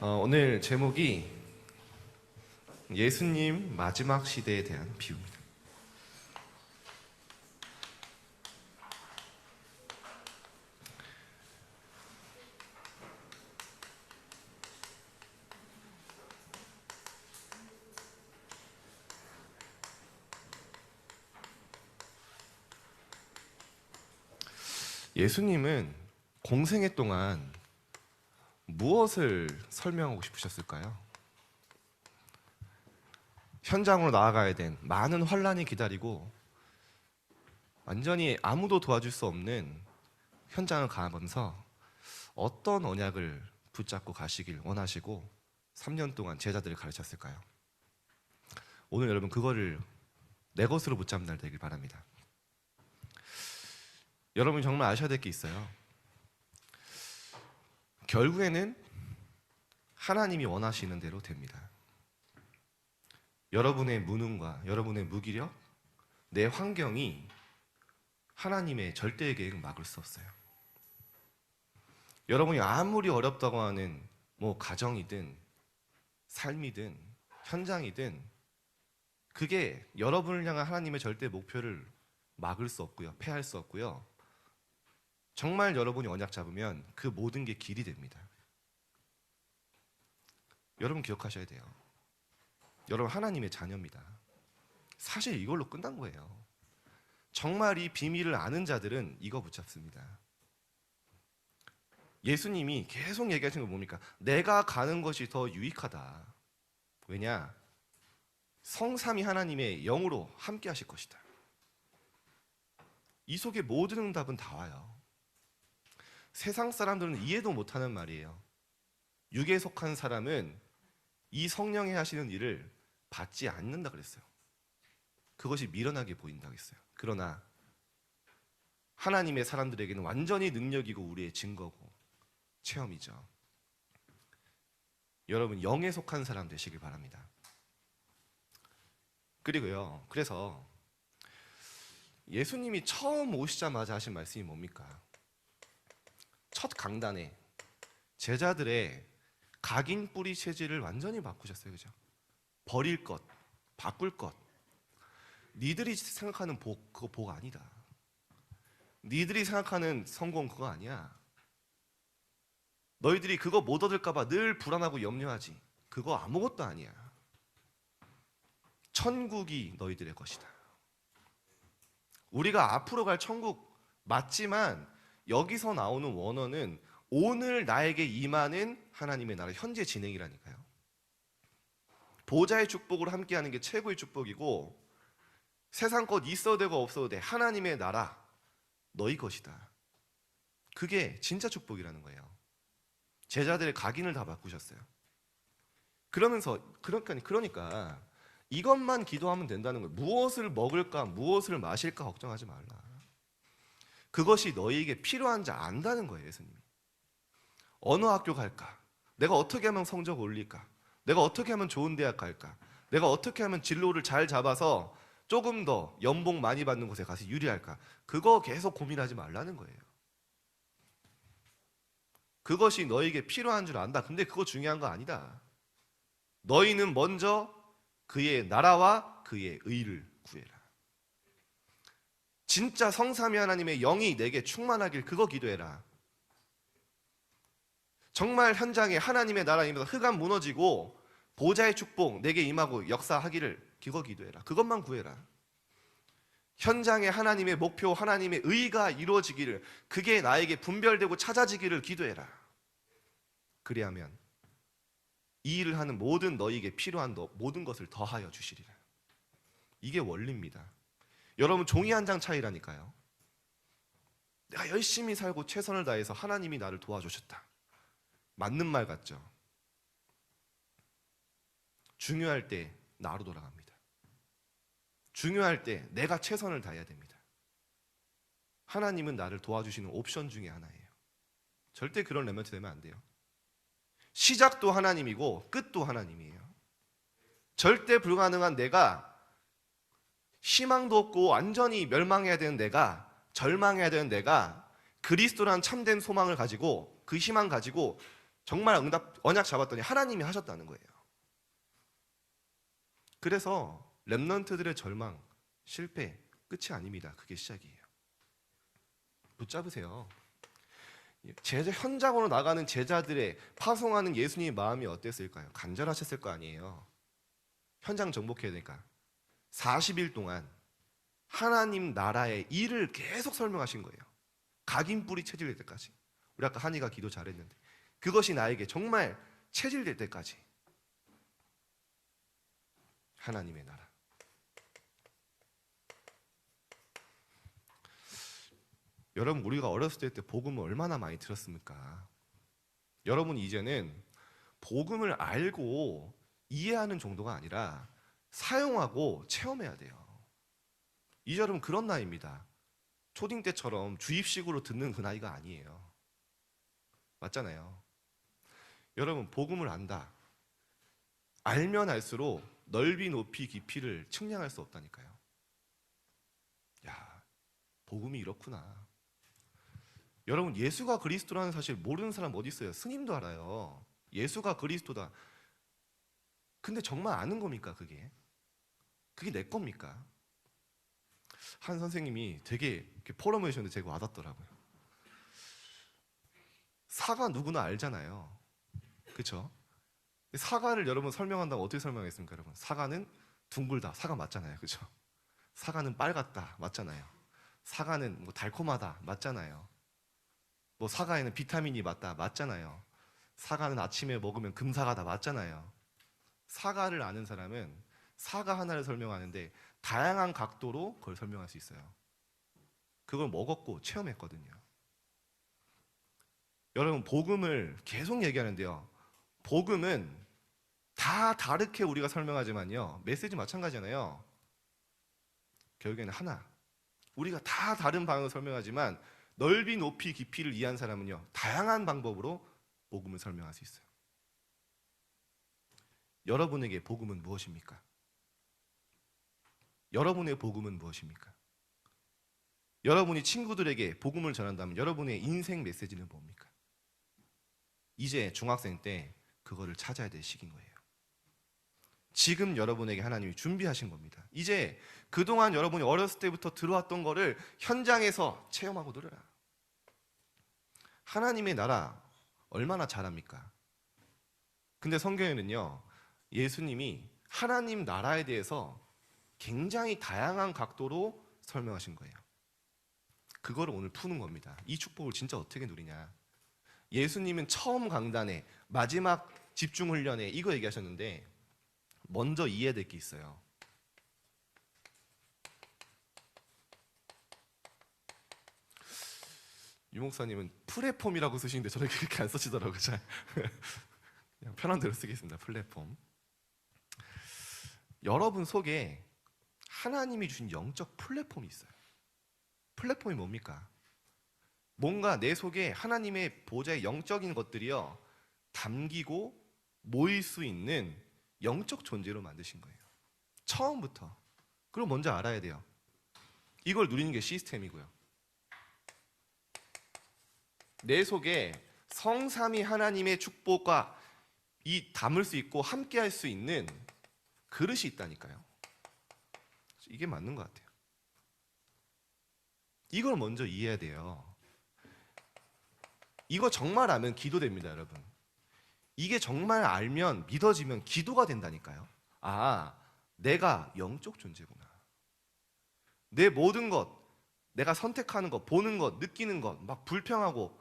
오늘 제목이 예수님 마지막 시대에 대한 비유입니다. 예수님은 공생애 동안 무엇을 설명하고 싶으셨을까요? 현장으로 나아가야 된 많은 환란이 기다리고 완전히 아무도 도와줄 수 없는 현장을 가면서 어떤 언약을 붙잡고 가시길 원하시고 3년 동안 제자들을 가르쳤을까요? 오늘 여러분 그거를 내 것으로 붙잡는 날 되길 바랍니다. 여러분이 정말 아셔야 될 게 있어요. 결국에는 하나님이 원하시는 대로 됩니다. 여러분의 무능과 여러분의 무기력, 내 환경이 하나님의 절대의 계획을 막을 수 없어요. 여러분이 아무리 어렵다고 하는 가정이든 삶이든 현장이든 그게 여러분을 향한 하나님의 절대 목표를 막을 수 없고요, 패할 수 없고요. 정말 여러분이 언약 잡으면 그 모든 게 길이 됩니다. 여러분 기억하셔야 돼요. 여러분 하나님의 자녀입니다. 사실 이걸로 끝난 거예요. 정말 이 비밀을 아는 자들은 이거 붙잡습니다. 예수님이 계속 얘기하시는 거 뭡니까? 내가 가는 것이 더 유익하다. 왜냐? 성삼위 하나님의 영으로 함께 하실 것이다. 이 속에 모든 응답은 다 와요. 세상 사람들은 이해도 못하는 말이에요. 육에 속한 사람은 이 성령이 하시는 일을 받지 않는다 그랬어요. 그것이 미련하게 보인다고 했어요. 그러나 하나님의 사람들에게는 완전히 능력이고 우리의 증거고 체험이죠. 여러분 영에 속한 사람 되시길 바랍니다. 그리고요, 그래서 예수님이 처음 오시자마자 하신 말씀이 뭡니까? 첫 강단에 제자들의 각인 뿌리 체질을 완전히 바꾸셨어요. 그죠? 버릴 것, 바꿀 것. 니들이 생각하는 복, 그거 복 아니다. 니들이 생각하는 성공, 그거 아니야. 너희들이 그거 못 얻을까 봐 늘 불안하고 염려하지. 그거 아무것도 아니야. 천국이 너희들의 것이다. 우리가 앞으로 갈 천국 맞지만 여기서 나오는 원어는 오늘 나에게 임하는 하나님의 나라 현재 진행이라니까요. 보좌의 축복으로 함께하는 게 최고의 축복이고 세상 것 있어도 되고 없어도 돼. 하나님의 나라 너희 것이다. 그게 진짜 축복이라는 거예요. 제자들의 각인을 다 바꾸셨어요. 그러니까 이것만 기도하면 된다는 거예요. 무엇을 먹을까, 무엇을 마실까 걱정하지 말라. 그것이 너희에게 필요한 자 안다는 거예요. 예수님이. 어느 학교 갈까? 내가 어떻게 하면 성적 올릴까? 내가 어떻게 하면 좋은 대학 갈까? 내가 어떻게 하면 진로를 잘 잡아서 조금 더 연봉 많이 받는 곳에 가서 유리할까? 그거 계속 고민하지 말라는 거예요. 그것이 너에게 필요한 줄 안다. 근데 그거 중요한 거 아니다. 너희는 먼저 그의 나라와 그의 의를 구해라. 진짜 성삼위 하나님의 영이 내게 충만하길 그거 기도해라. 정말 현장에 하나님의 나라 임해서 흑암 무너지고 보좌의 축복 내게 임하고 역사하기를 그거 기도해라. 그것만 구해라. 현장에 하나님의 목표, 하나님의 의가 이루어지기를, 그게 나에게 분별되고 찾아지기를 기도해라. 그리하면 이 일을 하는 모든 너희에게 필요한 모든 것을 더하여 주시리라. 이게 원리입니다. 여러분 종이 한 장 차이라니까요. 내가 열심히 살고 최선을 다해서 하나님이 나를 도와주셨다. 맞는 말 같죠? 중요할 때 나로 돌아갑니다. 중요할 때 내가 최선을 다해야 됩니다. 하나님은 나를 도와주시는 옵션 중에 하나예요. 절대 그런 레멘트 되면 안 돼요. 시작도 하나님이고 끝도 하나님이에요. 절대 불가능한 내가, 희망도 없고 완전히 멸망해야 되는 내가, 절망해야 되는 내가 그리스도란 참된 소망을 가지고 그 희망 가지고 정말 언약 잡았더니 하나님이 하셨다는 거예요. 그래서 렘넌트들의 절망, 실패, 끝이 아닙니다. 그게 시작이에요. 붙잡으세요. 제자 현장으로 나가는 제자들의 파송하는 예수님의 마음이 어땠을까요? 간절하셨을 거 아니에요. 현장 정복해야 되니까 40일 동안 하나님 나라의 일을 계속 설명하신 거예요. 각인뿔이 체질될 때까지. 우리 아까 한이가 기도 잘했는데 그것이 나에게 정말 체질될 때까지. 하나님의 나라. 여러분, 우리가 어렸을 때 복음을 얼마나 많이 들었습니까? 여러분, 이제는 복음을 알고 이해하는 정도가 아니라 사용하고 체험해야 돼요. 이제 여러분 그런 나이입니다. 초딩 때처럼 주입식으로 듣는 그 나이가 아니에요. 맞잖아요. 여러분, 복음을 안다. 알면 알수록 넓이, 높이, 깊이를 측량할 수 없다니까요. 야, 복음이 이렇구나. 여러분, 예수가 그리스도라는 사실 모르는 사람 어디 있어요? 스님도 알아요. 예수가 그리스도다. 근데 정말 아는 겁니까, 그게? 그게 내 겁니까? 한 선생님이 되게 이렇게 포럼을 해주셨는데 제가 와닿더라고요. 사과 누구나 알잖아요. 그렇죠? 사과를 여러분 설명한다고 어떻게 설명하겠습니까, 여러분? 사과는 둥글다. 사과 맞잖아요. 그렇죠? 사과는 빨갛다. 맞잖아요. 사과는 뭐 달콤하다. 맞잖아요. 뭐 사과에는 비타민이 맞다. 맞잖아요. 사과는 아침에 먹으면 금사과다. 맞잖아요. 사과를 아는 사람은 사과 하나를 설명하는데 다양한 각도로 그걸 설명할 수 있어요. 그걸 먹었고 체험했거든요. 여러분, 복음을 계속 얘기하는데요. 복음은 다 다르게 우리가 설명하지만요. 메시지 마찬가지잖아요. 결국에는 하나. 우리가 다 다른 방향으로 설명하지만 넓이, 높이, 깊이를 이해한 사람은요. 다양한 방법으로 복음을 설명할 수 있어요. 여러분에게 복음은 무엇입니까? 여러분의 복음은 무엇입니까? 여러분이 친구들에게 복음을 전한다면 여러분의 인생 메시지는 뭡니까? 이제 중학생 때 그거를 찾아야 될 시기인 거예요. 지금 여러분에게 하나님이 준비하신 겁니다. 이제 그동안 여러분이 어렸을 때부터 들어왔던 거를 현장에서 체험하고 놀아라. 하나님의 나라 얼마나 잘합니까? 근데 성경에는요, 예수님이 하나님 나라에 대해서 굉장히 다양한 각도로 설명하신 거예요. 그거를 오늘 푸는 겁니다. 이 축복을 진짜 어떻게 누리냐. 예수님은 처음 강단에 마지막 집중 훈련에 이거 얘기하셨는데 먼저 이해될 게 있어요. 유 목사님은 플랫폼이라고 쓰시는데 저는 그렇게 안 쓰시더라고요. 그냥 편한 대로 쓰겠습니다. 플랫폼. 여러분 속에 하나님이 주신 영적 플랫폼이 있어요. 플랫폼이 뭡니까? 뭔가 내 속에 하나님의 보좌의 영적인 것들이요 담기고 모일 수 있는 영적 존재로 만드신 거예요. 처음부터. 그럼 먼저 알아야 돼요. 이걸 누리는 게 시스템이고요. 내 속에 성삼위 하나님의 축복과 이 담을 수 있고 함께 할 수 있는 그릇이 있다니까요. 이게 맞는 것 같아요. 이걸 먼저 이해해야 돼요. 이거 정말 알면 기도됩니다, 여러분. 이게 정말 알면 믿어지면 기도가 된다니까요. 아, 내가 영적 존재구나. 내 모든 것, 내가 선택하는 것, 보는 것, 느끼는 것, 막 불평하고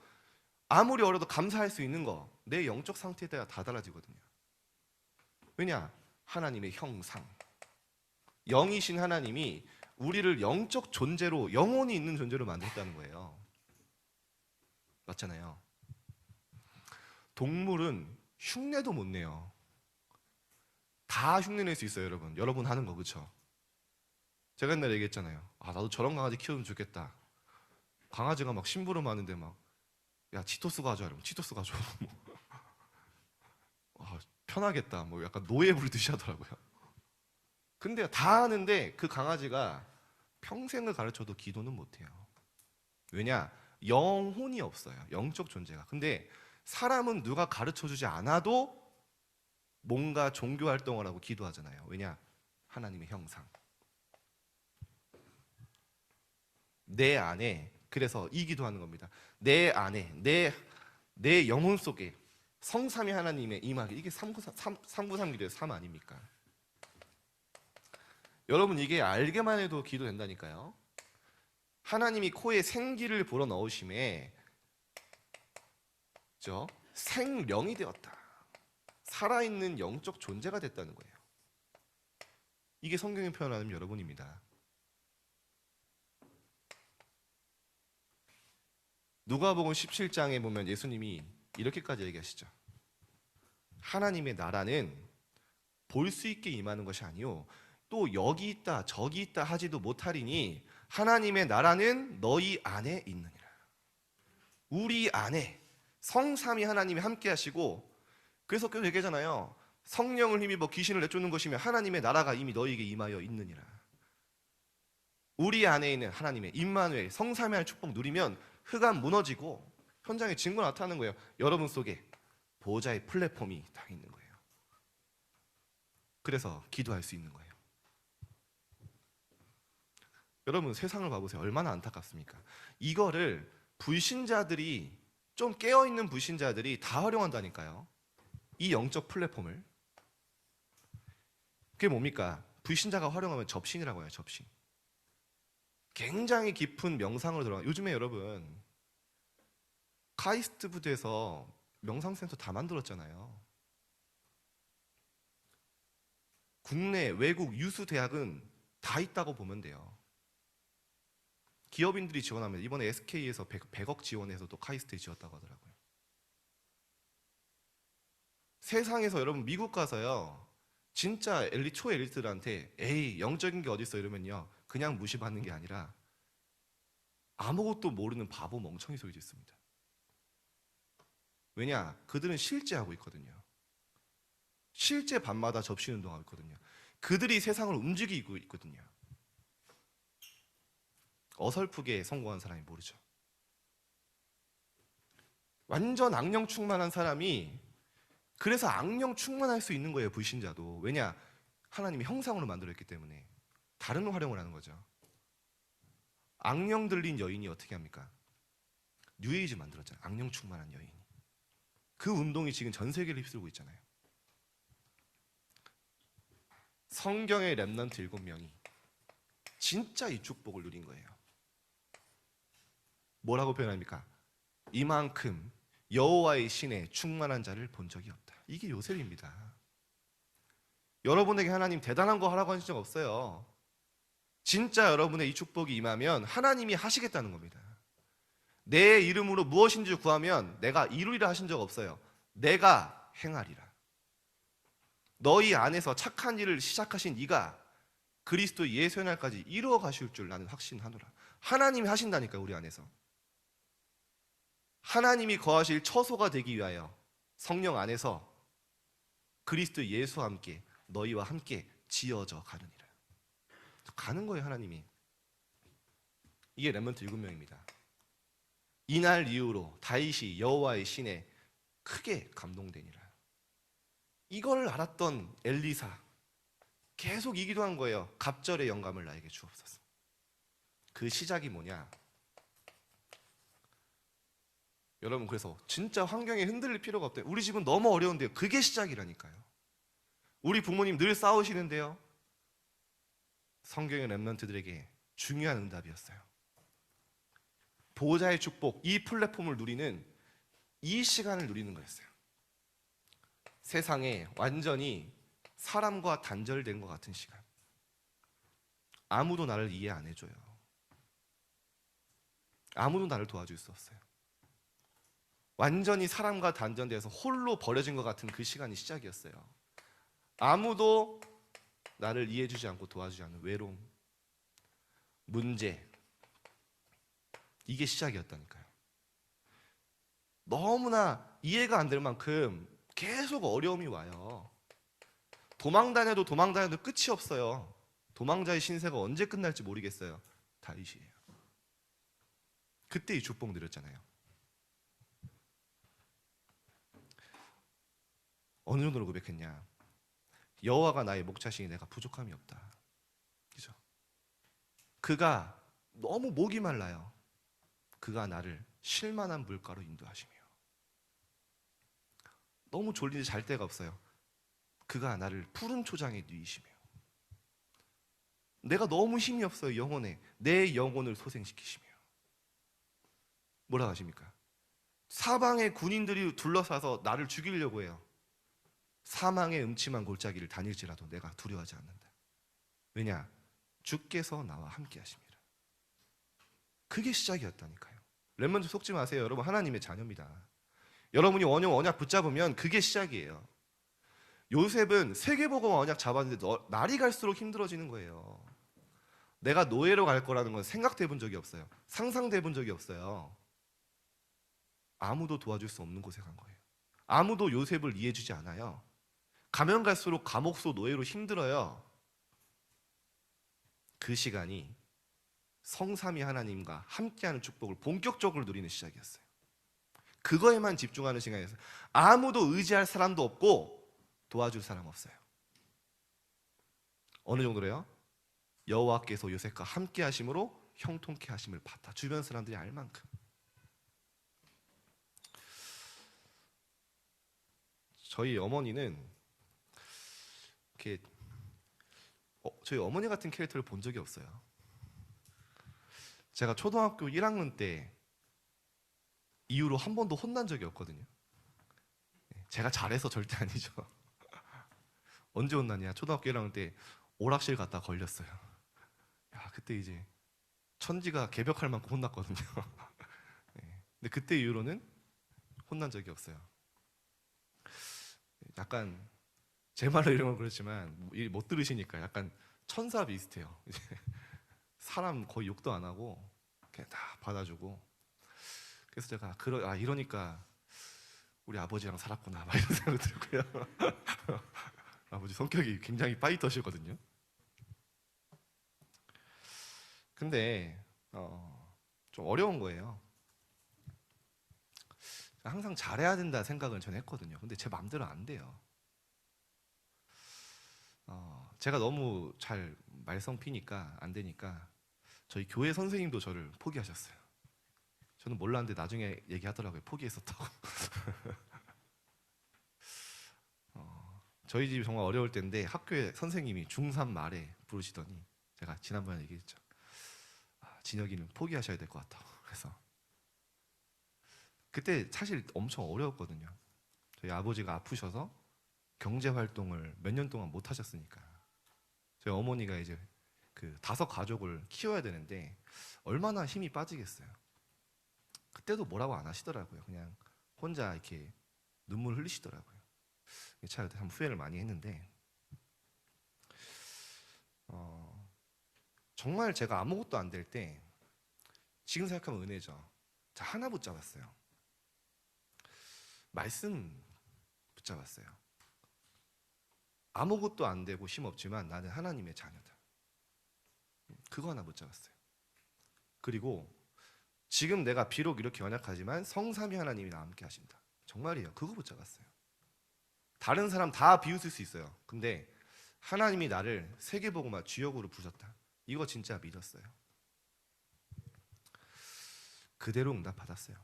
아무리 어려도 감사할 수 있는 거, 내 영적 상태에 따라 다 달라지거든요. 왜냐? 하나님의 형상. 영이신 하나님이 우리를 영적 존재로, 영혼이 있는 존재로 만들었다는 거예요. 맞잖아요. 동물은 흉내도 못 내요. 다 흉내낼 수 있어요, 여러분. 여러분 하는 거, 그렇죠? 제가 옛날에 얘기했잖아요. 아, 나도 저런 강아지 키우면 좋겠다. 강아지가 막 심부름하는데 막, 야, 치토스 가져와. 이러면 치토스 가져와. 아, 편하겠다. 뭐 약간 노예 부르듯이 하더라고요. 근데 다 하는데 그 강아지가 평생을 가르쳐도 기도는 못해요. 왜냐? 영혼이 없어요. 영적 존재가. 근데 사람은 누가 가르쳐주지 않아도 뭔가 종교 활동을 하고 기도하잖아요. 왜냐? 하나님의 형상. 내 안에, 그래서 이 기도하는 겁니다. 내 안에, 내 영혼 속에 성삼위 하나님의 임하기. 이게 393 기도의 3 아닙니까? 여러분, 이게 알게만 해도 기도된다니까요. 하나님이 코에 생기를 불어넣으심에 생령이 되었다. 살아있는 영적 존재가 됐다는 거예요. 이게 성경이 표현하는 여러분입니다. 누가복음 17장에 보면 예수님이 이렇게까지 얘기하시죠. 하나님의 나라는 볼 수 있게 임하는 것이 아니요 또 여기 있다 저기 있다 하지도 못하리니 하나님의 나라는 너희 안에 있느니라. 우리 안에 성삼위 하나님이 함께 하시고, 그래서 계속 얘기하잖아요. 성령을 힘입어 귀신을 내쫓는 것이며 하나님의 나라가 이미 너희에게 임하여 있느니라. 우리 안에 있는 하나님의 임마누엘 성삼위 하나님의 축복 누리면 흑암 무너지고 현장에 증거 나타나는 거예요. 여러분 속에 보호자의 플랫폼이 다 있는 거예요. 그래서 기도할 수 있는 거예요. 여러분, 세상을 봐보세요. 얼마나 안타깝습니까? 이거를 불신자들이, 좀 깨어있는 불신자들이 다 활용한다니까요. 이 영적 플랫폼을. 그게 뭡니까? 불신자가 활용하면 접신이라고 해요. 접신. 굉장히 깊은 명상으로 들어가. 요즘에 여러분 카이스트부드에서 명상센터 다 만들었잖아요. 국내 외국 유수 대학은 다 있다고 보면 돼요. 기업인들이 지원하면 이번에 SK에서 100억 지원해서 또 카이스트에 지었다고 하더라고요. 세상에서 여러분 미국 가서요, 진짜 초엘리트들한테 에이 영적인 게 어딨어 이러면요 그냥 무시받는 게 아니라 아무것도 모르는 바보 멍청이 소리 듣습니다. 왜냐? 그들은 실제 하고 있거든요. 실제 밤마다 접신 운동하고 있거든요. 그들이 세상을 움직이고 있거든요. 어설프게 성공한 사람이 모르죠. 완전 악령 충만한 사람이, 그래서 악령 충만할 수 있는 거예요. 불신자도. 왜냐? 하나님이 형상으로 만들었기 때문에. 다른 활용을 하는 거죠. 악령 들린 여인이 어떻게 합니까? 뉴에이지 만들었잖아요. 악령 충만한 여인이. 그 운동이 지금 전 세계를 휩쓸고 있잖아요. 성경의 렘넌트 7명이 진짜 이 축복을 누린 거예요. 뭐라고 표현합니까? 이만큼 여호와의 신에 충만한 자를 본 적이 없다. 이게 요셉입니다. 여러분에게 하나님 대단한 거 하라고 하신 적 없어요. 진짜 여러분의 이 축복이 임하면 하나님이 하시겠다는 겁니다. 내 이름으로 무엇인지 구하면 내가 이루리라 하신 적 없어요. 내가 행하리라. 너희 안에서 착한 일을 시작하신 이가 그리스도 예수의 날까지 이루어 가실 줄 나는 확신하노라. 하나님이 하신다니까. 우리 안에서 하나님이 거하실 처소가 되기 위하여 성령 안에서 그리스도 예수와 함께 너희와 함께 지어져 가느니라. 가는 거예요. 하나님이. 이게 렘넌트 7명입니다. 이날 이후로 다윗이 여호와의 신에 크게 감동되니라. 이걸 알았던 엘리사 계속 이 기도한 거예요. 갑절의 영감을 나에게 주옵소서. 그 시작이 뭐냐? 여러분, 그래서 진짜 환경에 흔들릴 필요가 없대요. 우리 집은 너무 어려운데요. 그게 시작이라니까요. 우리 부모님 늘 싸우시는데요. 성경의 렘넌트들에게 중요한 응답이었어요. 보호자의 축복, 이 플랫폼을 누리는, 이 시간을 누리는 거였어요. 세상에 완전히 사람과 단절된 것 같은 시간. 아무도 나를 이해 안 해줘요. 아무도 나를 도와줄 수 없어요. 완전히 사람과 단절돼서 홀로 버려진 것 같은 그 시간이 시작이었어요. 아무도 나를 이해해주지 않고 도와주지 않는 외로움, 문제, 이게 시작이었다니까요. 너무나 이해가 안 될 만큼 계속 어려움이 와요. 도망다녀도 끝이 없어요. 도망자의 신세가 언제 끝날지 모르겠어요. 다윗이에요. 그때 이 축복 누렸잖아요. 어느 정도로 고백했냐? 여호와가 나의 목자시니 내가 부족함이 없다. 그죠? 그가 너무 목이 말라요. 그가 나를 쉴만한 물가로 인도하시며, 너무 졸리지 잘 데가 없어요. 그가 나를 푸른 초장에 누이시며, 내가 너무 힘이 없어요. 영혼에 내 영혼을 소생시키시며. 뭐라 하십니까? 사방의 군인들이 둘러싸서 나를 죽이려고 해요. 사망의 음침한 골짜기를 다닐지라도 내가 두려워하지 않는다. 왜냐? 주께서 나와 함께 하십니다. 그게 시작이었다니까요. 렘넌트 속지 마세요. 여러분 하나님의 자녀입니다. 여러분이 언약 붙잡으면 그게 시작이에요. 요셉은 세계복음 언약 잡았는데 날이 갈수록 힘들어지는 거예요. 내가 노예로 갈 거라는 건 생각돼 본 적이 없어요. 상상돼 본 적이 없어요. 아무도 도와줄 수 없는 곳에 간 거예요. 아무도 요셉을 이해해 주지 않아요. 가면 갈수록 감옥소 노예로 힘들어요. 그 시간이 성삼위 하나님과 함께하는 축복을 본격적으로 누리는 시작이었어요. 그거에만 집중하는 시간이었어요. 아무도 의지할 사람도 없고 도와줄 사람 없어요. 어느 정도로요? 여호와께서 요셉과 함께 하심으로 형통케 하심을 받아 주변 사람들이 알 만큼. 저희 어머니는 이렇게 저희 어머니 같은 캐릭터를 본 적이 없어요. 제가 초등학교 1학년 때 이후로 한 번도 혼난 적이 없거든요. 제가 잘해서 절대 아니죠. 언제 혼났냐? 초등학교 1학년 때 오락실 갔다 걸렸어요. 야, 그때 이제 천지가 개벽할 만큼 혼났거든요. 근데 그때 이후로는 혼난 적이 없어요. 약간 제 말로 이러면 그렇지만 못 들으시니까 약간 천사 비슷해요. 이제 사람 거의 욕도 안 하고 그냥 다 받아주고. 그래서 제가 이러니까 우리 아버지랑 살았구나 막 이런 생각이 들고요. 아버지 성격이 굉장히 파이터시거든요. 근데 좀 어려운 거예요. 항상 잘해야 된다 생각을 저는 했거든요. 근데 제 마음대로 안 돼요. 제가 너무 잘 말썽 피니까 안 되니까 저희 교회 선생님도 저를 포기하셨어요. 저는 몰랐는데 나중에 얘기하더라고요. 포기했었다고. 저희 집이 정말 어려울 때인데 학교에 선생님이 중3 말에 부르시더니 제가 지난번에 얘기했죠. 진혁이는 포기하셔야 될 것 같다고. 그래서 그때 사실 엄청 어려웠거든요. 저희 아버지가 아프셔서 경제 활동을 몇 년 동안 못 하셨으니까 저희 어머니가 이제 그 5 가족을 키워야 되는데 얼마나 힘이 빠지겠어요. 그때도 뭐라고 안 하시더라고요. 그냥 혼자 이렇게 눈물 흘리시더라고요. 참 후회를 많이 했는데 정말 제가 아무것도 안 될 때 지금 생각하면 은혜죠. 자, 하나 붙잡았어요. 말씀 붙잡았어요. 아무것도 안 되고 힘없지만 나는 하나님의 자녀다. 그거 하나 붙잡았어요. 그리고 지금 내가 비록 이렇게 연약하지만 성삼위 하나님이 나와 함께 하신다. 정말이에요. 그거 붙잡았어요. 다른 사람 다 비웃을 수 있어요. 근데 하나님이 나를 세계복음화 주역으로 부르셨다. 이거 진짜 믿었어요. 그대로 응답 받았어요.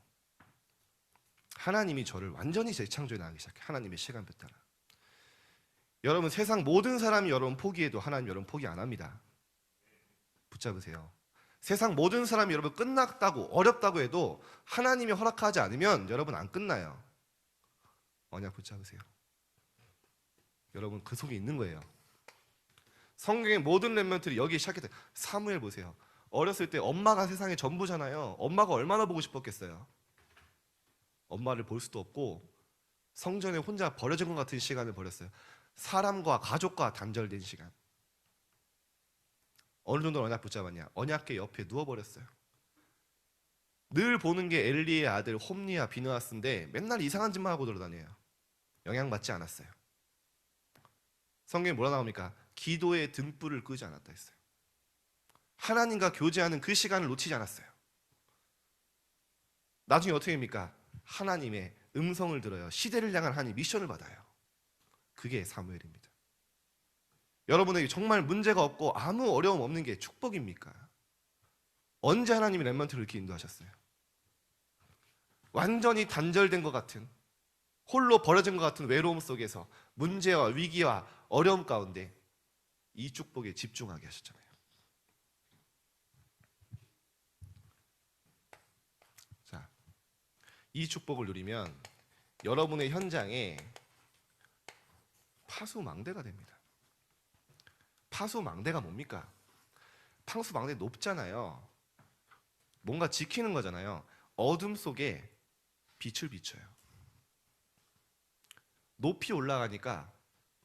하나님이 저를 완전히 재창조해 나가기 시작해요. 하나님의 시간표 따라. 여러분 세상 모든 사람이 여러분 포기해도 하나님 여러분 포기 안 합니다. 붙잡으세요. 세상 모든 사람이 여러분 끝났다고 어렵다고 해도 하나님이 허락하지 않으면 여러분 안 끝나요. 언약 붙잡으세요. 여러분 그 속에 있는 거예요. 성경의 모든 렘넌트들이 여기 시작했어요. 사무엘 보세요. 어렸을 때 엄마가 세상의 전부잖아요. 엄마가 얼마나 보고 싶었겠어요. 엄마를 볼 수도 없고 성전에 혼자 버려진 것 같은 시간을 보냈어요. 사람과 가족과 단절된 시간. 어느 정도 언약 붙잡았냐? 언약궤 옆에 누워버렸어요. 늘 보는 게 엘리의 아들 홈리와 비느하스인데 맨날 이상한 짓만 하고 돌아다녀요. 영향받지 않았어요. 성경에 뭐라 나옵니까? 기도의 등불을 끄지 않았다 했어요. 하나님과 교제하는 그 시간을 놓치지 않았어요. 나중에 어떻게 됩니까? 하나님의 음성을 들어요. 시대를 향한 하나님 미션을 받아요. 그게 사무엘입니다. 여러분에게 정말 문제가 없고 아무 어려움 없는 게 축복입니까? 언제 하나님이 렘넌트를 이렇게 인도하셨어요? 완전히 단절된 것 같은, 홀로 버려진 것 같은 외로움 속에서 문제와 위기와 어려움 가운데 이 축복에 집중하게 하셨잖아요. 자, 이 축복을 누리면 여러분의 현장에 파수망대가 됩니다. 파수망대가 뭡니까? 파수망대 높잖아요. 뭔가 지키는 거잖아요. 어둠 속에 빛을 비춰요. 높이 올라가니까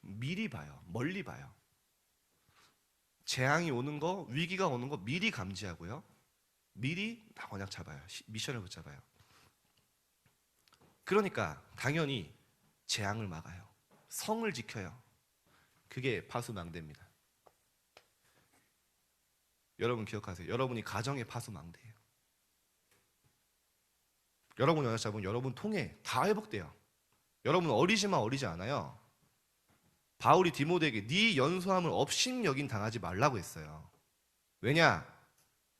미리 봐요. 멀리 봐요. 재앙이 오는 거, 위기가 오는 거 미리 감지하고요. 미리 다 언약 잡아요. 미션을 붙잡아요. 그러니까 당연히 재앙을 막아요. 성을 지켜요. 그게 파수망대입니다. 여러분 기억하세요. 여러분이 가정의 파수망대예요. 여러분이 언약 잡으면 여러분 통해 다 회복돼요. 여러분은 어리지만 어리지 않아요. 바울이 디모데에게 네 연소함을 업신여긴 당하지 말라고 했어요. 왜냐?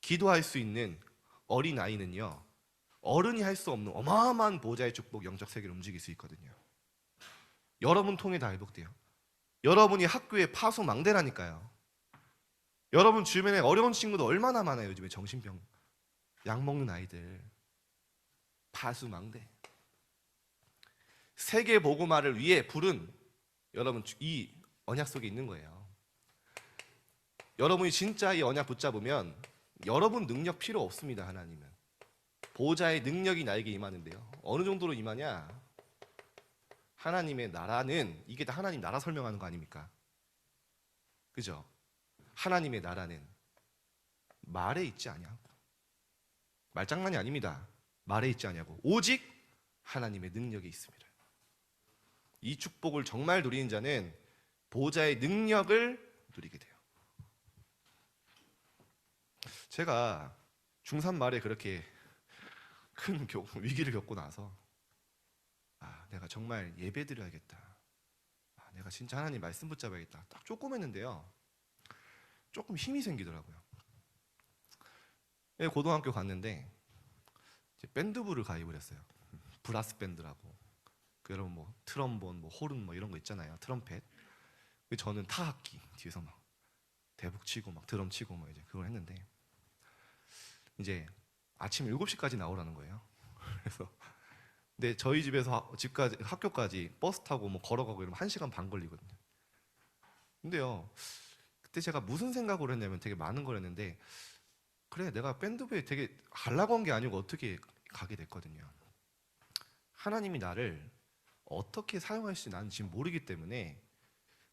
기도할 수 있는 어린아이는요, 어른이 할 수 없는 어마어마한 보좌의 축복, 영적 세계를 움직일 수 있거든요. 여러분 통해 다 회복돼요. 여러분이 학교의 파수망대라니까요. 여러분 주변에 어려운 친구도 얼마나 많아요. 요즘에 정신병 약 먹는 아이들. 파수망대. 세계 복음화를 위해 부른 여러분 이 언약 속에 있는 거예요. 여러분이 진짜 이 언약 붙잡으면 여러분 능력 필요 없습니다. 하나님은 보좌의 능력이 나에게 임하는데요. 어느 정도로 임하냐? 하나님의 나라는, 이게 다 하나님 나라 설명하는 거 아닙니까? 그죠? 하나님의 나라는 말에 있지 아니하고, 말장난이 아닙니다. 말에 있지 아니하고 오직 하나님의 능력이 있습니다. 이 축복을 정말 누리는 자는 보좌의 능력을 누리게 돼요. 제가 중3 말에 그렇게 큰 위기를 겪고 나서 내가 정말 예배 드려야겠다. 내가 진짜 하나님 말씀 붙잡아야겠다. 딱 조금 했는데요. 조금 힘이 생기더라고요. 고등학교 갔는데 이제 밴드부를 가입을 했어요. 브라스 밴드라고. 여러분 뭐 트럼본, 뭐 호른 뭐 이런 거 있잖아요. 트럼펫. 저는 타악기 뒤에서 막 대북 치고 막 드럼 치고 뭐 이제 그걸 했는데, 이제 아침 7시까지 나오라는 거예요. 그래서 근데 저희 집에서 집까지, 학교까지 버스 타고 뭐 걸어가고 이러면 1시간 반 걸리거든요. 근데요, 그때 제가 무슨 생각으로 했냐면 되게 많은 걸 했는데, 그래 내가 밴드부에 되게 가려고 한 게 아니고 어떻게 가게 됐거든요. 하나님이 나를 어떻게 사용할지 나는 지금 모르기 때문에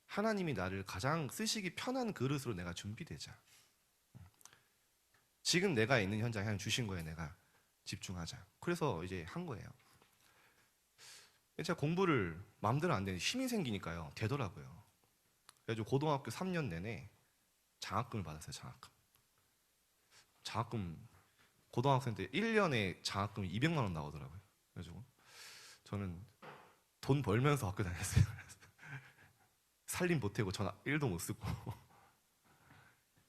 하나님이 나를 가장 쓰시기 편한 그릇으로 내가 준비되자. 지금 내가 있는 현장에 하나님 주신 거에 내가 집중하자. 그래서 이제 한 거예요. 제가 공부를 마음대로 안 되는데 힘이 생기니까요, 되더라고요. 그래가지고 고등학교 3년 내내 장학금을 받았어요. 장학금 고등학생 때 1년에 장학금이 200만 원 나오더라고요. 그래가지고 저는 돈 벌면서 학교 다녔어요. 살림 보태고 전화 1도 못 쓰고.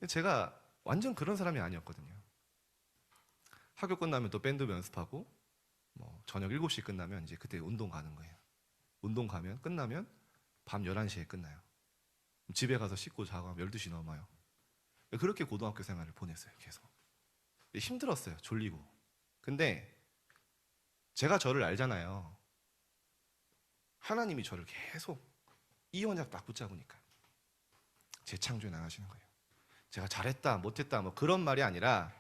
제가 완전 그런 사람이 아니었거든요. 학교 끝나면 또 밴드 연습하고, 뭐 저녁 7시 끝나면 이제 그때 운동 가는 거예요. 운동 가면 끝나면 밤 11시에 끝나요. 집에 가서 씻고 자고 하면 12시 넘어요. 그렇게 고등학교 생활을 보냈어요. 계속. 힘들었어요. 졸리고. 근데 제가 저를 알잖아요. 하나님이 저를 계속 이 언약 딱 붙잡으니까 재창조해 나가시는 거예요. 제가 잘했다 못했다 뭐 그런 말이 아니라,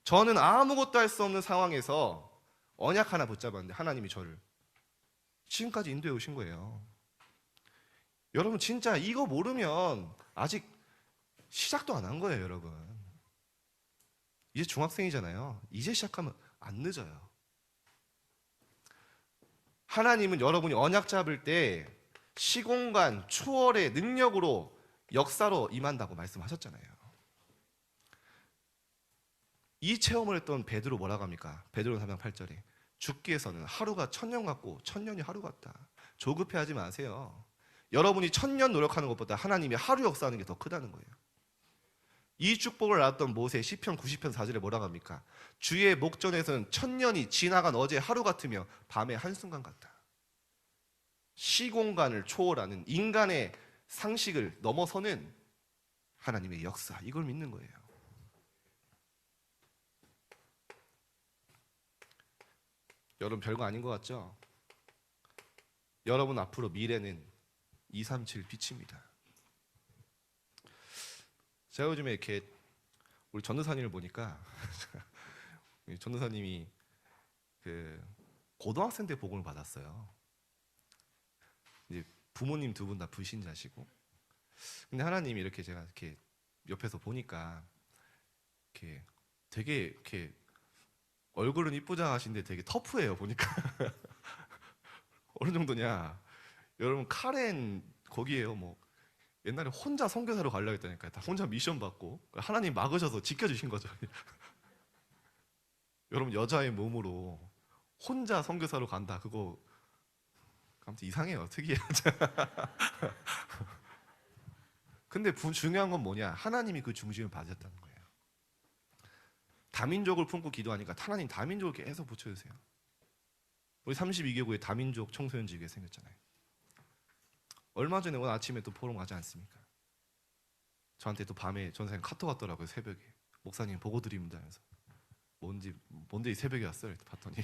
저는 아무것도 할 수 없는 상황에서 언약 하나 붙잡았는데 하나님이 저를 지금까지 인도해 오신 거예요. 여러분 진짜 이거 모르면 아직 시작도 안 한 거예요. 여러분 이제 중학생이잖아요. 이제 시작하면 안 늦어요. 하나님은 여러분이 언약 잡을 때 시공간 초월의 능력으로 역사로 임한다고 말씀하셨잖아요. 이 체험을 했던 베드로 뭐라고 합니까? 베드로 3장 8절에 주께서는 하루가 1000년 같고 1000년이 하루 같다. 조급해하지 마세요. 여러분이 1000년 노력하는 것보다 하나님이 하루 역사하는 게 더 크다는 거예요. 이 축복을 알았던 모세 시편 90편 4절에 뭐라고 합니까? 주의 목전에서는 1000년이 지나간 어제 하루 같으며 밤의 한순간 같다. 시공간을 초월하는 인간의 상식을 넘어서는 하나님의 역사, 이걸 믿는 거예요. 여러분 별거 아닌 것 같죠? 여러분 앞으로 미래는 237 빛입니다. 제가 요즘에 이렇게 우리 전도사님을 보니까 전도사님이 그 고등학생 때 복음을 받았어요. 이제 부모님 두 분 다 불신자시고, 근데 하나님이 이렇게 제가 이렇게 옆에서 보니까 이렇게 되게 이렇게 얼굴은 이쁘장하신데 되게 터프해요 보니까. 어느 정도냐? 여러분 카렌 거기에요. 뭐 옛날에 혼자 선교사로 가려고 했다니까요. 다 혼자 미션 받고 하나님 막으셔서 지켜주신 거죠. 여러분 여자의 몸으로 혼자 선교사로 간다. 그거 아무튼 이상해요. 특이해요. 근데 중요한 건 뭐냐? 하나님이 그 중심을 받으셨다는 거예요. 다민족을 품고 기도하니까 하나님 다민족을 계속 붙여주세요. 우리 32개국에 다민족 청소년지교회 생겼잖아요. 얼마 전에 오늘 아침에 또 포럼 가지 않습니까? 저한테 또 밤에 전사님 카톡 왔더라고요. 새벽에 목사님 보고 드립니다 하면서 뭔데 이 새벽에 왔어요? 봤더니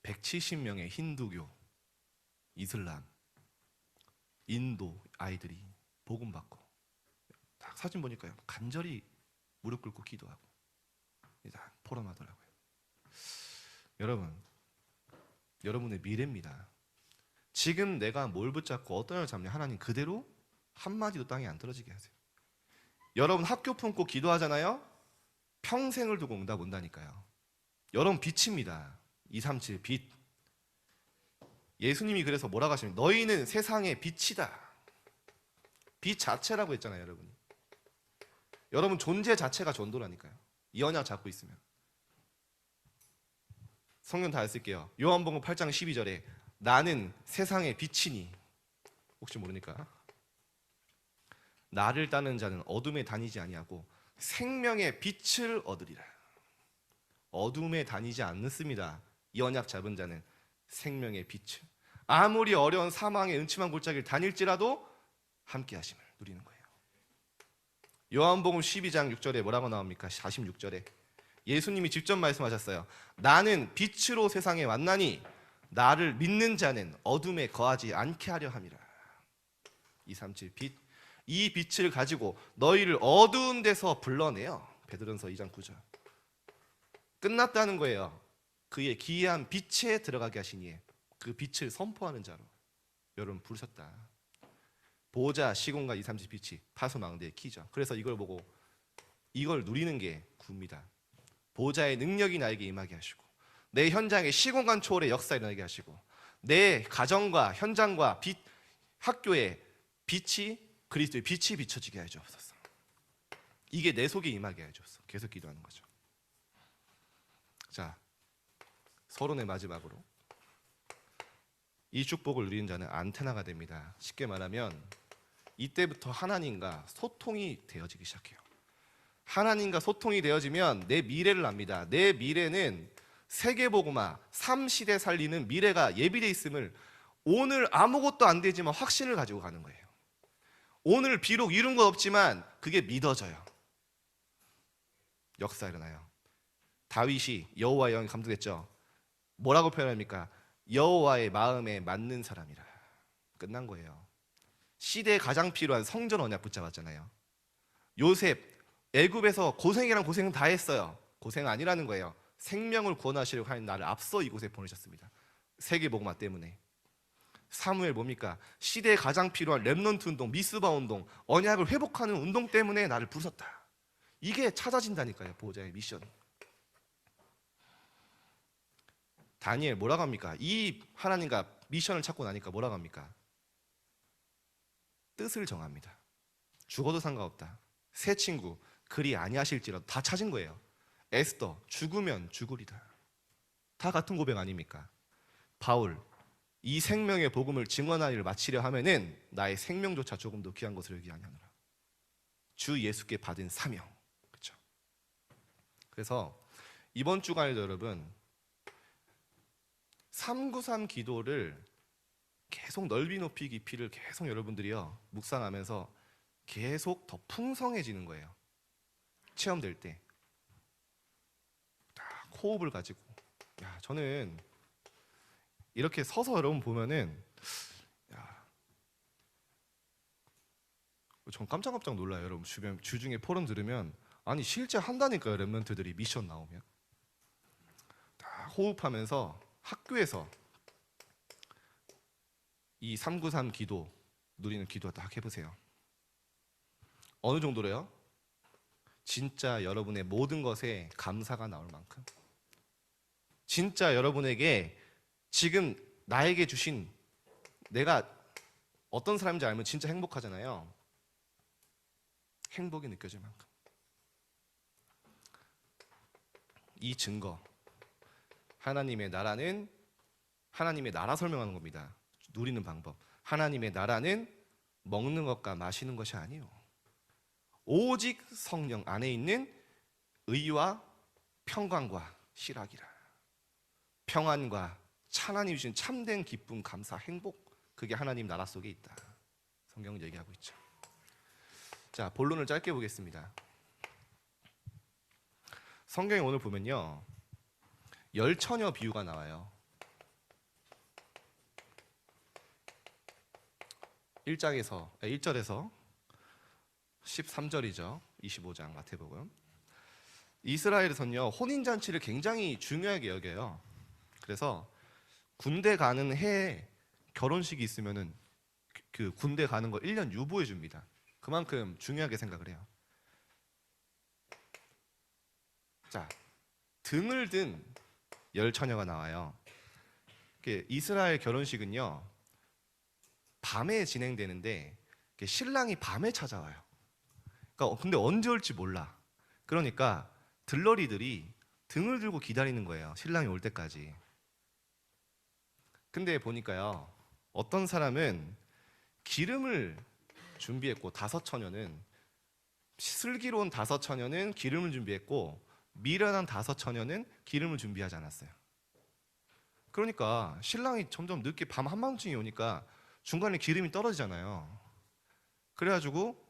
170명의 힌두교, 이슬람, 인도 아이들이 복음 받고 딱 사진 보니까요 간절히 무릎 꿇고 기도하고 딱 포럼하더라고요. 여러분, 여러분의 미래입니다. 지금 내가 뭘 붙잡고 어떤 걸 잡냐, 하나님 그대로 한마디도 땅에 안 떨어지게 하세요. 여러분 학교 품고 기도하잖아요. 평생을 두고 응답 온다니까요. 여러분 빛입니다. 237 빛. 예수님이 그래서 뭐라고 하시면 너희는 세상의 빛이다. 빛 자체라고 했잖아요. 여러분 존재 자체가 전도라니까요. 이 언약 잡고 있으면. 성경 다 쓸게요. 요한복음 8장 12절에 나는 세상의 빛이니, 혹시 모르니까, 나를 따르는 자는 어둠에 다니지 아니하고 생명의 빛을 얻으리라. 어둠에 다니지 않습니다. 이 언약 잡은 자는 생명의 빛을, 아무리 어려운 사망의 음침한 골짜기를 다닐지라도 함께 하심을 누리는 거예요. 요한복음 12장 6절에 뭐라고 나옵니까? 46절에 예수님이 직접 말씀하셨어요. 나는 빛으로 세상에 왔나니 나를 믿는 자는 어둠에 거하지 않게 하려 함이라. 237 빛. 이 빛을 가지고 너희를 어두운 데서 불러내요. 베드로전서 2장 9절. 끝났다는 거예요. 그의 기이한 빛에 들어가게 하시니 그 빛을 선포하는 자로 여러분 부르셨다. 보좌, 시공간, 237 빛이 파수망대의 키죠. 그래서 이걸 보고 이걸 누리는 게 구입니다. 보좌의 능력이 나에게 임하게 하시고 내 현장에 시공간 초월의 역사가 일어나게 하시고 내 가정과 현장과 빛, 학교에 빛이, 그리스도의 빛이 비춰지게 해 주옵소서. 이게 내 속에 임하게 해 주옵소서. 계속 기도하는 거죠. 자, 서론의 마지막으로 이 축복을 누리는 자는 안테나가 됩니다. 쉽게 말하면 이때부터 하나님과 소통이 되어지기 시작해요. 하나님과 소통이 되어지면 내 미래를 압니다. 내 미래는 세계복음화 3시대 살리는 미래가 예비되어 있음을 오늘 아무것도 안 되지만 확신을 가지고 가는 거예요. 오늘 비록 이룬 건 없지만 그게 믿어져요. 역사 일어나요. 다윗이 여호와의 영에 감동했죠. 뭐라고 표현합니까? 여호와의 마음에 맞는 사람이라. 끝난 거예요. 시대에 가장 필요한 성전 언약 붙잡았잖아요. 요셉 애굽에서 고생이란 고생 다 했어요. 고생 아니라는 거예요. 생명을 구원하시려고 하는 나를 앞서 이곳에 보내셨습니다. 세계복음화 때문에. 사무엘 뭡니까? 시대에 가장 필요한 렘넌트 운동, 미스바 운동, 언약을 회복하는 운동 때문에 나를 부르셨다. 이게 찾아진다니까요. 보호자의 미션. 다니엘 뭐라고 합니까? 이 하나님과 미션을 찾고 나니까 뭐라고 합니까? 뜻을 정합니다. 죽어도 상관없다. 새 친구 그리 아니하실지라도 다 찾은 거예요. 에스더 죽으면 죽으리다. 다 같은 고백 아닙니까? 바울 이 생명의 복음을 증언하는 일을 마치려 하면은 나의 생명조차 조금 더 귀한 것을 여기 아니하노라. 주 예수께 받은 사명. 그렇죠? 그래서 이번 주간에도 여러분 393 기도를 계속 넓이 높이 깊이를 계속 여러분들이요 묵상하면서 계속 더 풍성해지는 거예요. 체험될 때 딱 호흡을 가지고 저는 이렇게 서서 여러분 보면은 전 깜짝깜짝 놀라요. 여러분 주변 주중에 포럼 들으면 아니 실제 한다니까요. 랩런트들이 미션 나오면 다 호흡하면서 학교에서 이 393 기도 누리는 기도 딱 해보세요. 어느 정도로요? 진짜 여러분의 모든 것에 감사가 나올 만큼, 진짜 여러분에게 지금 나에게 주신, 내가 어떤 사람인지 알면 진짜 행복하잖아요. 행복이 느껴질 만큼. 이 증거, 하나님의 나라는, 하나님의 나라 설명하는 겁니다. 누리는 방법. 하나님의 나라는 먹는 것과 마시는 것이 아니에요. 오직 성령 안에 있는 의와 평강과 실학이라. 평안과 하나님이 주신 참된 기쁨, 감사, 행복, 그게 하나님 나라 속에 있다. 성경은 얘기하고 있죠. 자, 본론을 짧게 보겠습니다. 성경에 오늘 보면요, 열 처녀 비유가 나와요. 1절에서 13절이죠. 25장 마태복음. 이스라엘에서는요, 혼인잔치를 굉장히 중요하게 여겨요. 그래서 군대 가는 해에 결혼식이 있으면은 그 군대 가는 거 1년 유보해 줍니다. 그만큼 중요하게 생각을 해요. 자, 등을 든 열 처녀가 나와요. 이스라엘 결혼식은요, 밤에 진행되는데 신랑이 밤에 찾아와요. 그러니까 근데 언제 올지 몰라. 그러니까 들러리들이 등을 들고 기다리는 거예요. 신랑이 올 때까지. 근데 보니까요, 어떤 사람은 기름을 준비했고, 다섯 처녀는, 슬기로운 다섯 처녀는 기름을 준비했고 미련한 다섯 처녀는 기름을 준비하지 않았어요. 그러니까 신랑이 점점 늦게 밤 한밤중에 오니까 중간에 기름이 떨어지잖아요. 그래가지고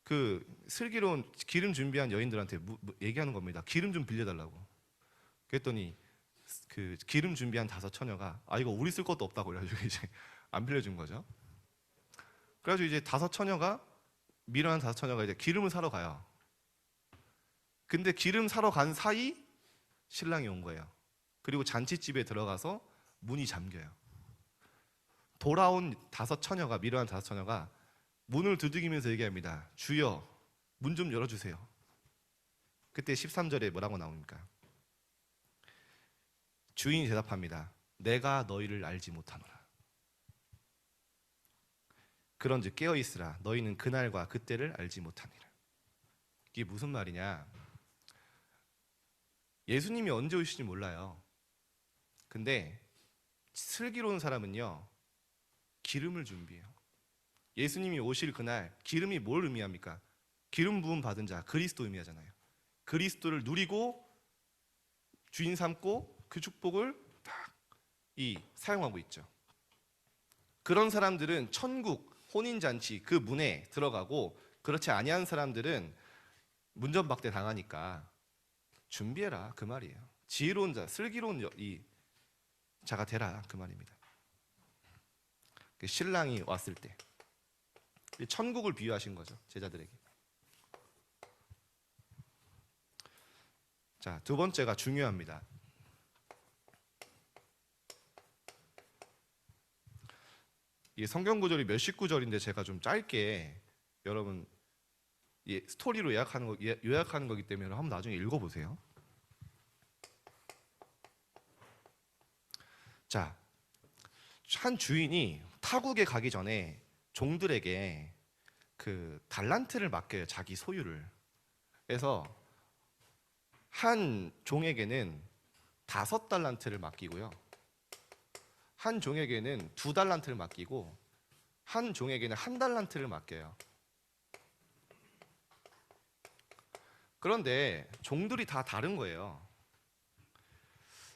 그 슬기로운 기름 준비한 여인들한테 얘기하는 겁니다. 기름 좀 빌려달라고. 그랬더니 그 기름 준비한 다섯 처녀가 이거 우리 쓸 것도 없다고 그래가지고 이제 안 빌려준 거죠. 그래가지고 이제 미련한 다섯 처녀가 이제 기름을 사러 가요. 근데 기름 사러 간 사이 신랑이 온 거예요. 그리고 잔치집에 들어가서 문이 잠겨요. 돌아온 미련한 다섯 처녀가 문을 두드리면서 얘기합니다. 주여, 문 좀 열어주세요. 그때 13절에 뭐라고 나옵니까? 주인이 대답합니다. 내가 너희를 알지 못하노라. 그런즉 깨어있으라. 너희는 그날과 그때를 알지 못하니라. 이게 무슨 말이냐? 예수님이 언제 오실지 몰라요. 근데 슬기로운 사람은요, 기름을 준비해요. 예수님이 오실 그날, 기름이 뭘 의미합니까? 기름 부음 받은 자, 그리스도 의미하잖아요. 그리스도를 누리고 주인 삼고 그 축복을 딱 사용하고 있죠. 그런 사람들은 천국 혼인잔치 그 문에 들어가고, 그렇지 아니한 사람들은 문전박대 당하니까 준비해라, 그 말이에요. 지혜로운 자, 슬기로운 이 자가 되라, 그 말입니다. 신랑이 왔을 때 천국을 비유하신 거죠, 제자들에게. 자, 두 번째가 중요합니다. 이 성경 구절이 몇십 구절인데 제가 좀 짧게 여러분 스토리로 요약하는 거기 때문에 한번 나중에 읽어보세요. 자, 한 주인이 타국에 가기 전에 종들에게 그 달란트를 맡겨요, 자기 소유를. 그래서 한 종에게는 5달란트를 맡기고요, 한 종에게는 2달란트를 맡기고 한 종에게는 1달란트를 맡겨요. 그런데 종들이 다 다른 거예요.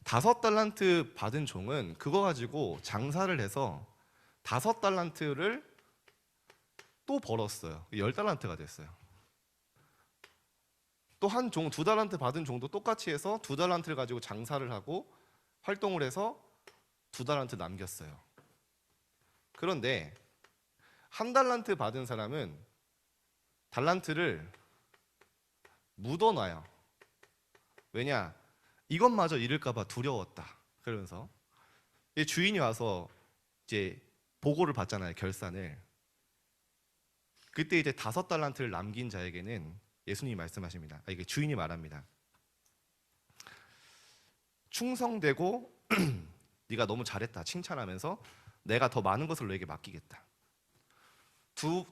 5달란트 받은 종은 그거 가지고 장사를 해서 5달란트를 또 벌었어요. 10달란트가 됐어요. 또 한 종, 2달란트 받은 종도 똑같이 해서 2달란트를 가지고 장사를 하고 활동을 해서 2달란트 남겼어요. 그런데 1달란트 받은 사람은 달란트를 묻어놔요. 왜냐? 이것마저 잃을까봐 두려웠다. 그러면서 주인이 와서 이제 보고를 받잖아요. 결산을. 그때 이제 5달란트를 남긴 자에게는 예수님이 말씀하십니다. 이게 주인이 말합니다. 충성되고 네가 너무 잘했다 칭찬하면서 내가 더 많은 것을 너에게 맡기겠다. 두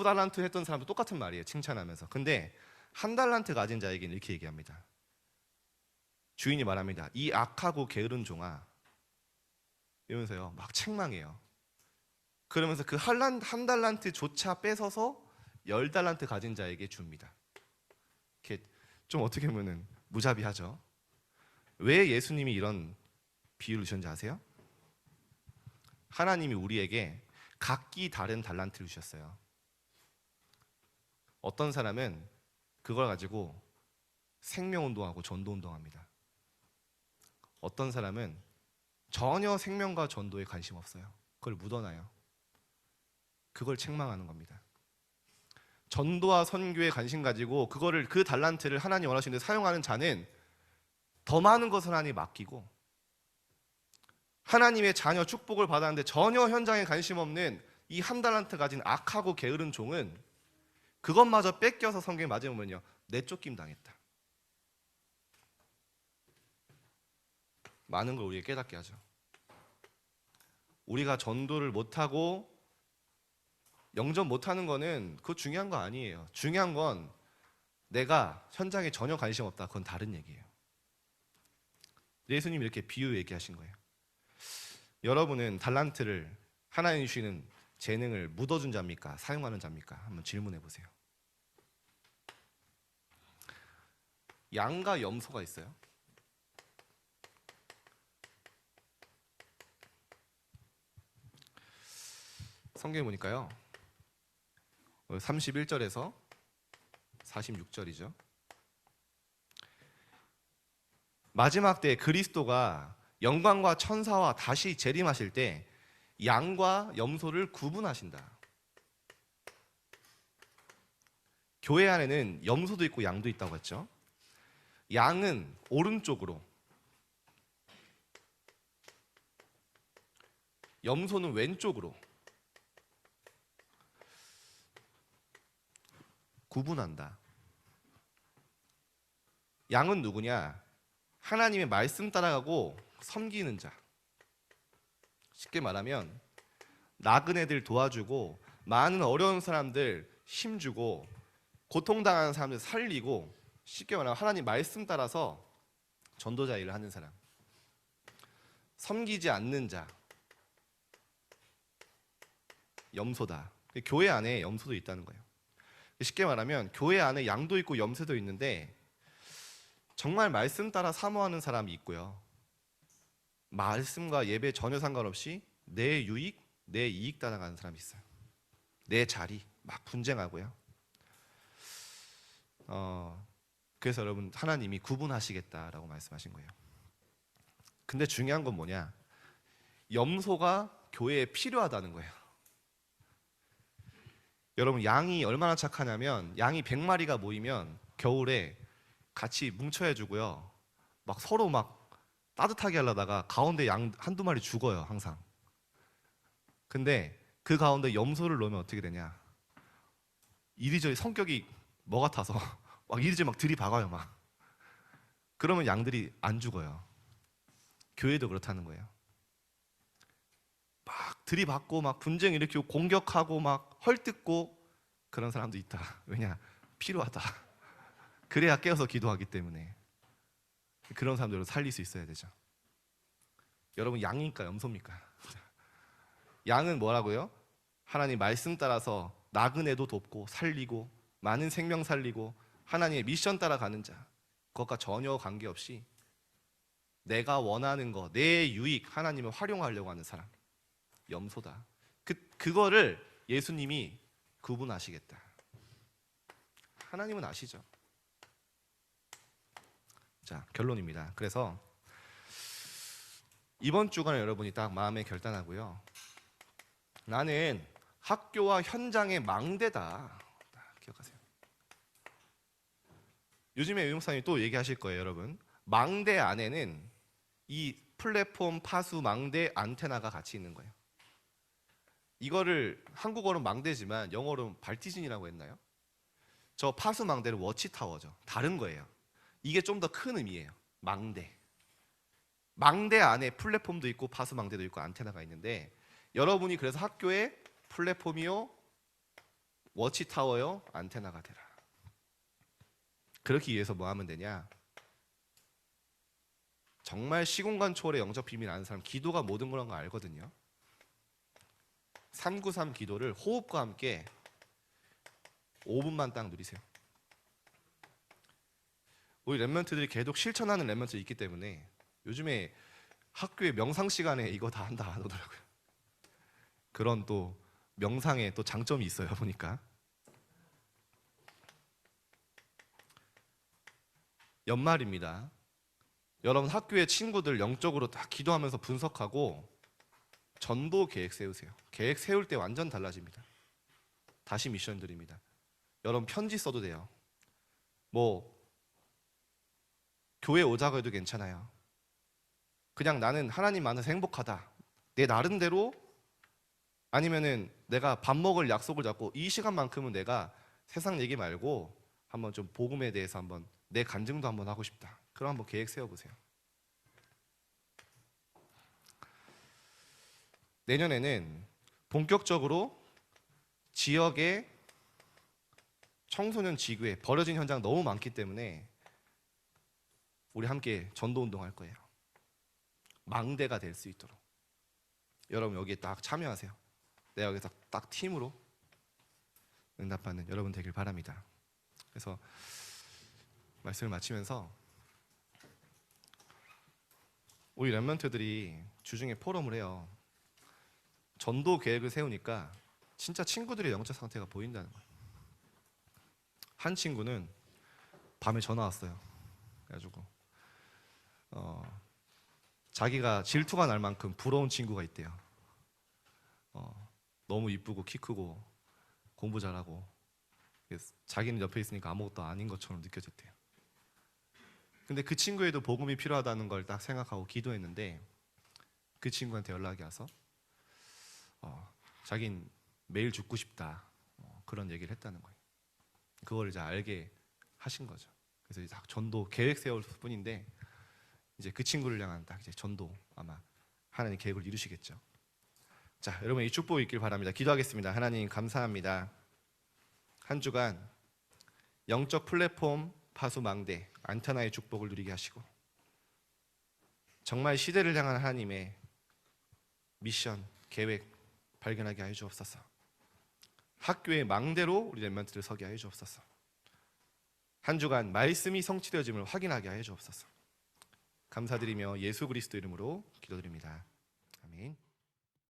달란트 했던 사람도 똑같은 말이에요. 칭찬하면서. 근데 1달란트 가진 자에게는 이렇게 얘기합니다. 주인이 말합니다. 이 악하고 게으른 종아, 이러면서요 막 책망해요. 그러면서 그 1달란트조차 뺏어서 10달란트 가진 자에게 줍니다. 이렇게 좀 어떻게 보면은 무자비하죠. 왜 예수님이 이런 비유를 주셨는지 아세요? 하나님이 우리에게 각기 다른 달란트를 주셨어요. 어떤 사람은 그걸 가지고 생명운동하고 전도운동합니다. 어떤 사람은 전혀 생명과 전도에 관심 없어요. 그걸 묻어놔요. 그걸 책망하는 겁니다. 전도와 선교에 관심 가지고 그 달란트를 하나님 원하시는 데 사용하는 자는 더 많은 것을 하나님 맡기고, 하나님의 자녀 축복을 받았는데 전혀 현장에 관심 없는 이 1달란트 가진 악하고 게으른 종은 그것마저 뺏겨서 성경에 맞으면요 내쫓김 당했다. 많은 걸 우리에게 깨닫게 하죠. 우리가 전도를 못하고 영접 못하는 거는 그거 중요한 거 아니에요. 중요한 건 내가 현장에 전혀 관심 없다. 그건 다른 얘기예요. 예수님이 이렇게 비유 얘기하신 거예요. 여러분은 달란트를 하나님 주시는 재능을 묻어준 자입니까? 사용하는 자입니까? 한번 질문해 보세요. 양과 염소가 있어요. 성경에 보니까요 31절에서 46절이죠. 마지막 때 그리스도가 영광과 천사와 다시 재림하실 때 양과 염소를 구분하신다. 교회 안에는 염소도 있고 양도 있다고 했죠. 양은 오른쪽으로, 염소는 왼쪽으로 구분한다. 양은 누구냐? 하나님의 말씀 따라가고 섬기는 자. 쉽게 말하면 나그네들 도와주고 많은 어려운 사람들 힘주고 고통당하는 사람들 살리고, 쉽게 말하면 하나님 말씀 따라서 전도자 일을 하는 사람. 섬기지 않는 자, 염소다. 교회 안에 염소도 있다는 거예요. 쉽게 말하면 교회 안에 양도 있고 염소도 있는데 정말 말씀 따라 사모하는 사람이 있고요. 말씀과 예배 전혀 상관없이 내 유익, 내 이익 따라가는 사람이 있어요. 내 자리 막 분쟁하고요. 그래서 여러분 하나님이 구분하시겠다라고 말씀하신 거예요. 근데 중요한 건 뭐냐? 염소가 교회에 필요하다는 거예요. 여러분 양이 얼마나 착하냐면 양이 100마리가 모이면 겨울에 같이 뭉쳐해주고요. 막 서로 막 따뜻하게 하려다가 가운데 양 한두 마리 죽어요 항상. 근데 그 가운데 염소를 넣으면 어떻게 되냐? 이리저리 성격이 뭐 같아서 막 이리저리 막 들이박아요 막. 그러면 양들이 안 죽어요. 교회도 그렇다는 거예요. 막 들이박고 막 분쟁 일으키고 공격하고 막 헐뜯고 그런 사람도 있다. 왜냐? 필요하다. 그래야 깨어서 기도하기 때문에. 그런 사람들을 살릴 수 있어야 되죠. 여러분 양입니까 염소입니까? 양은 뭐라고요? 하나님 말씀 따라서 나그네도 돕고 살리고 많은 생명 살리고 하나님의 미션 따라가는 자. 그것과 전혀 관계없이 내가 원하는 거, 내 유익, 하나님을 활용하려고 하는 사람. 염소다. 그거를 예수님이 구분하시겠다. 하나님은 아시죠? 자, 결론입니다. 그래서 이번 주간에 여러분이 딱 마음에 결단하고요. 나는 학교와 현장의 망대다. 기억하세요. 요즘에 의목사님이 또 얘기하실 거예요, 여러분. 망대 안에는 이 플랫폼, 파수, 망대, 안테나가 같이 있는 거예요. 이거를 한국어로는 망대지만 영어로는 발티진이라고 했나요? 저 파수 망대는 워치타워죠. 다른 거예요. 이게 좀 더 큰 의미예요. 망대. 망대 안에 플랫폼도 있고 파수 망대도 있고 안테나가 있는데 여러분이 그래서 학교에 플랫폼이요, 워치타워요, 안테나가 되라. 그렇기 위해서 뭐 하면 되냐? 정말 시공간 초월의 영적 비밀 아는 사람 기도가 모든 거란 거 알거든요. 393 기도를 호흡과 함께 5분만 딱 누리세요. 우리 랩런트들이 계속 실천하는 랩런트 있기 때문에 요즘에 학교의 명상 시간에 이거 다 한다 안 오더라고요. 그런 또 명상에 또 장점이 있어요 보니까. 연말입니다. 여러분 학교의 친구들 영적으로 다 기도하면서 분석하고 전도 계획 세우세요. 계획 세울 때 완전 달라집니다. 다시 미션 드립니다. 여러분 편지 써도 돼요. 뭐 교회 오자고 해도 괜찮아요. 그냥 나는 하나님 만나서 행복하다. 내 나름대로, 아니면은 내가 밥 먹을 약속을 잡고 이 시간만큼은 내가 세상 얘기 말고 한번 좀 복음에 대해서 한번 내 간증도 한번 하고 싶다. 그럼 한번 계획 세워보세요. 내년에는 본격적으로 지역의 청소년 지구에 버려진 현장 너무 많기 때문에 우리 함께 전도운동 할 거예요. 망대가 될 수 있도록. 여러분 여기에 딱 참여하세요. 내가 여기서 딱 팀으로 응답받는 여러분 되길 바랍니다. 그래서 말씀을 마치면서 우리 랩런트들이 주중에 포럼을 해요. 전도 계획을 세우니까 진짜 친구들의 영적 상태가 보인다는 거예요. 한 친구는 밤에 전화 왔어요. 그래가지고 자기가 질투가 날 만큼 부러운 친구가 있대요. 너무 이쁘고 키 크고 공부 잘하고 자기는 옆에 있으니까 아무것도 아닌 것처럼 느껴졌대요. 근데 그 친구에도 복음이 필요하다는 걸 딱 생각하고 기도했는데 그 친구한테 연락이 와서 자긴 매일 죽고 싶다, 그런 얘기를 했다는 거예요. 그걸 이제 알게 하신 거죠. 그래서 이제 딱 전도 계획 세울 뿐인데 이제 그 친구를 향한 딱 이제 전도 아마 하나님 계획을 이루시겠죠. 자, 여러분 이 축복이 있길 바랍니다. 기도하겠습니다. 하나님 감사합니다. 한 주간 영적 플랫폼, 파수 망대, 안테나의 축복을 누리게 하시고 정말 시대를 향한 하나님의 미션, 계획 발견하게 하여 주옵소서. 학교의 망대로 우리 랩런트를 서게 하여 주옵소서. 한 주간 말씀이 성취되어짐을 확인하게 하여 주옵소서. 감사드리며 예수 그리스도 이름으로 기도드립니다.